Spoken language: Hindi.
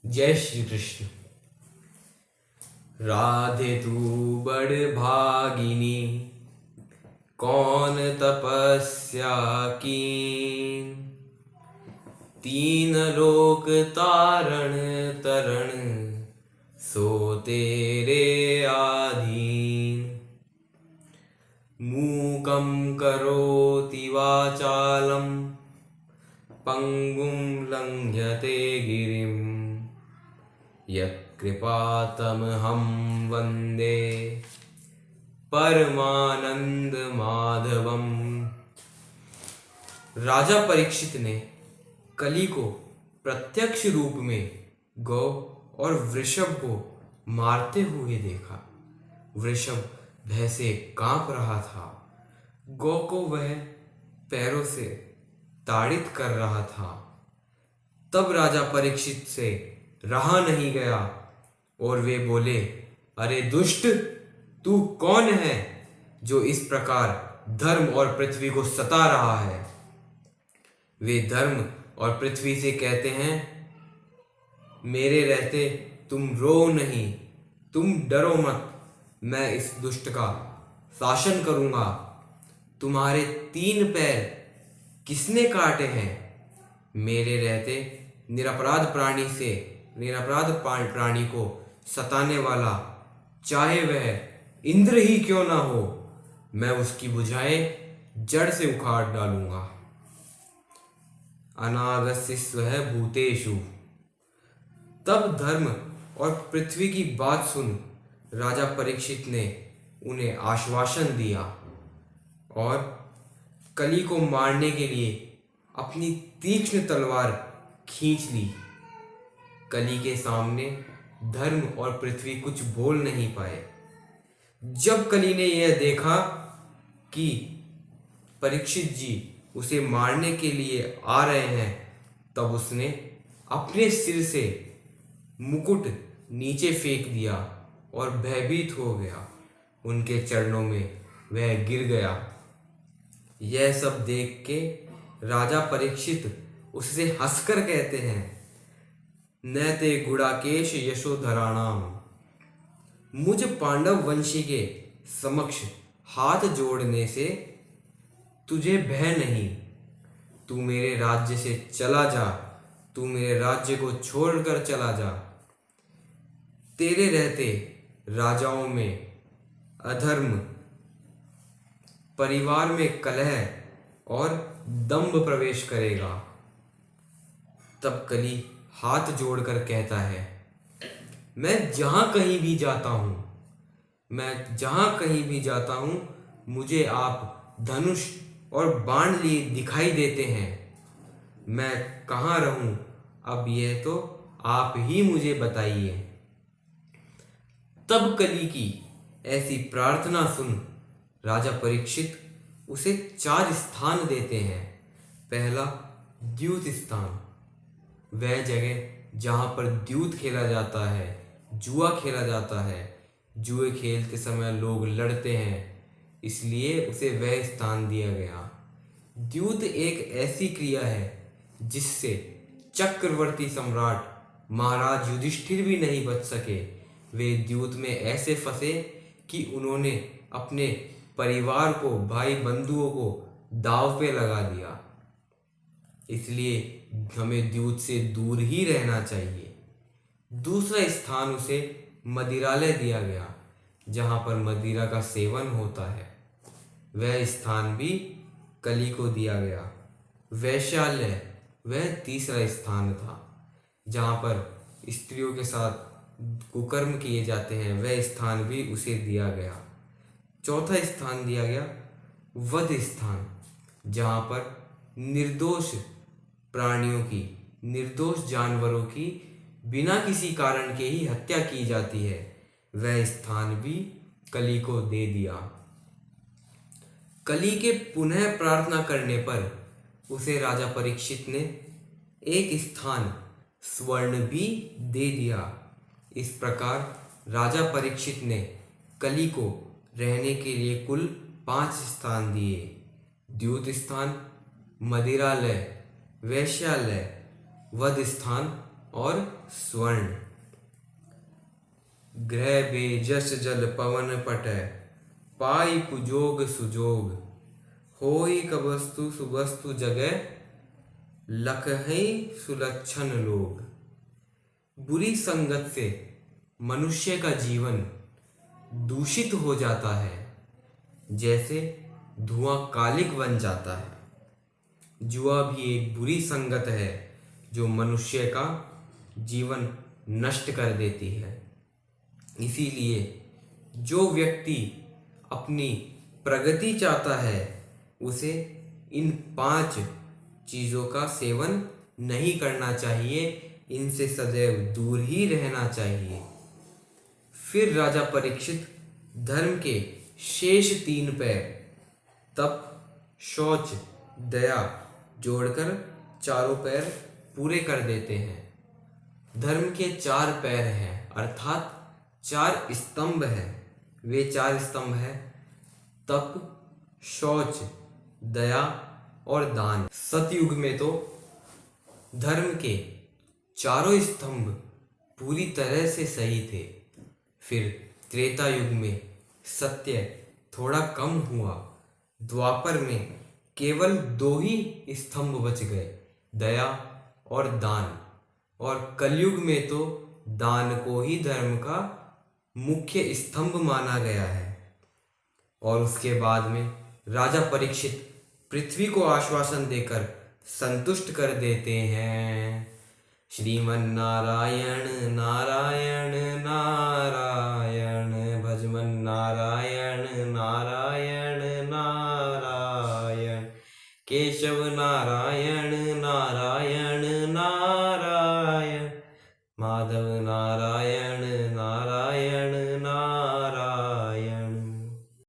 जय श्री कृष्ण। राधे तू बड़ भागिनी, कौन तपस्या कीन। तीन लोक तारण तरण, सो तेरे आधीन। मूकं करोति वाचालं, पंगुं लंघ्यते गिरिं। यत्कृपातमहं वन्दे परमानंद माधवम। राजा परीक्षित ने कली को प्रत्यक्ष रूप में गौ और वृषभ को मारते हुए देखा। वृषभ भय से कांप रहा था। गौ को वह पैरों से ताड़ित कर रहा था। तब राजा परीक्षित से रहा नहीं गया और वे बोले, अरे दुष्ट, तू कौन है जो इस प्रकार धर्म और पृथ्वी को सता रहा है। वे धर्म और पृथ्वी से कहते हैं, मेरे रहते तुम रो नहीं, तुम डरो मत, मैं इस दुष्ट का शासन करूंगा। तुम्हारे 3 पैर किसने काटे हैं। मेरे रहते निरपराध प्राणी को सताने वाला, चाहे वह इंद्र ही क्यों ना हो, मैं उसकी भुजाएं जड़ से उखाड़ डालूंगा। अनागस्य स्वः भूतेषु। तब धर्म और पृथ्वी की बात सुन राजा परीक्षित ने उन्हें आश्वासन दिया और कली को मारने के लिए अपनी तीक्ष्ण तलवार खींच ली। कली के सामने धर्म और पृथ्वी कुछ बोल नहीं पाए। जब कली ने यह देखा कि परीक्षित जी उसे मारने के लिए आ रहे हैं, तब उसने अपने सिर से मुकुट नीचे फेंक दिया और भयभीत हो गया। उनके चरणों में वह गिर गया। यह सब देख के राजा परीक्षित उससे हंसकर कहते हैं, न ते गुड़ाकेश यशोधराणाम। मुझ पांडव वंशी के समक्ष हाथ जोड़ने से तुझे भय नहीं। तू मेरे राज्य से चला जा, तू मेरे राज्य को छोड़कर चला जा। तेरे रहते राजाओं में अधर्म, परिवार में कलह और दंभ प्रवेश करेगा। तब कली हाथ जोड़कर कहता है, मैं जहां कहीं भी जाता हूं, मुझे आप धनुष और बाण लिए दिखाई देते हैं। मैं कहाँ रहूं, अब यह तो आप ही मुझे बताइए। तब कली की ऐसी प्रार्थना सुन राजा परीक्षित उसे 4 स्थान देते हैं। पहला, द्यूत स्थान। वह जगह जहाँ पर द्यूत खेला जाता है, जुआ खेला जाता है। जुए खेलते समय लोग लड़ते हैं, इसलिए उसे वह स्थान दिया गया। द्यूत एक ऐसी क्रिया है जिससे चक्रवर्ती सम्राट महाराज युधिष्ठिर भी नहीं बच सके। वे द्यूत में ऐसे फंसे कि उन्होंने अपने परिवार को, भाई बंधुओं को दांव पे लगा दिया। इसलिए हमें द्यूत से दूर ही रहना चाहिए। दूसरा स्थान उसे मदिरालय दिया गया, जहाँ पर मदिरा का सेवन होता है। वह स्थान भी कली को दिया गया। वैश्यालय वह तीसरा स्थान था, जहाँ पर स्त्रियों के साथ कुकर्म किए जाते हैं। वह स्थान भी उसे दिया गया। चौथा स्थान दिया गया वध स्थान, जहाँ पर निर्दोष प्राणियों की, निर्दोष जानवरों की बिना किसी कारण के ही हत्या की जाती है। वह स्थान भी कली को दे दिया। कली के पुनः प्रार्थना करने पर उसे राजा परीक्षित ने एक स्थान स्वर्ण भी दे दिया। इस प्रकार राजा परीक्षित ने कली को रहने के लिए कुल 5 स्थान दिए। द्यूत स्थान, मदिरालय, वैश्यालय, वध स्थान और स्वर्ण। ग्रह बेजस जल पवन पटै, पाई पुजोग सुजोग, होई कबस्तु सुबस्तु जगह, लखहि सुलक्षण लोग। बुरी संगत से मनुष्य का जीवन दूषित हो जाता है, जैसे धुआं कालिक बन जाता है। जुआ भी एक बुरी संगत है जो मनुष्य का जीवन नष्ट कर देती है। इसीलिए जो व्यक्ति अपनी प्रगति चाहता है उसे इन 5 चीज़ों का सेवन नहीं करना चाहिए, इनसे सदैव दूर ही रहना चाहिए। फिर राजा परीक्षित धर्म के शेष 3 पैर तप, शौच, दया जोड़कर चारों पैर पूरे कर देते हैं। धर्म के 4 पैर हैं, अर्थात 4 स्तंभ हैं। वे 4 स्तंभ हैं तप, शौच, दया और दान। सतयुग में तो धर्म के चारों स्तंभ पूरी तरह से सही थे। फिर त्रेता युग में सत्य थोड़ा कम हुआ। द्वापर में केवल 2 ही स्तंभ बच गए, दया और दान। और कलयुग में तो दान को ही धर्म का मुख्य स्तंभ माना गया है। और उसके बाद में राजा परीक्षित पृथ्वी को आश्वासन देकर संतुष्ट कर देते हैं। श्रीमन नारायण नारायण नारायण, भजमन नारायण नारायण नारायण, केशव नारायण नारायण नारायण, माधव नारायण नारायण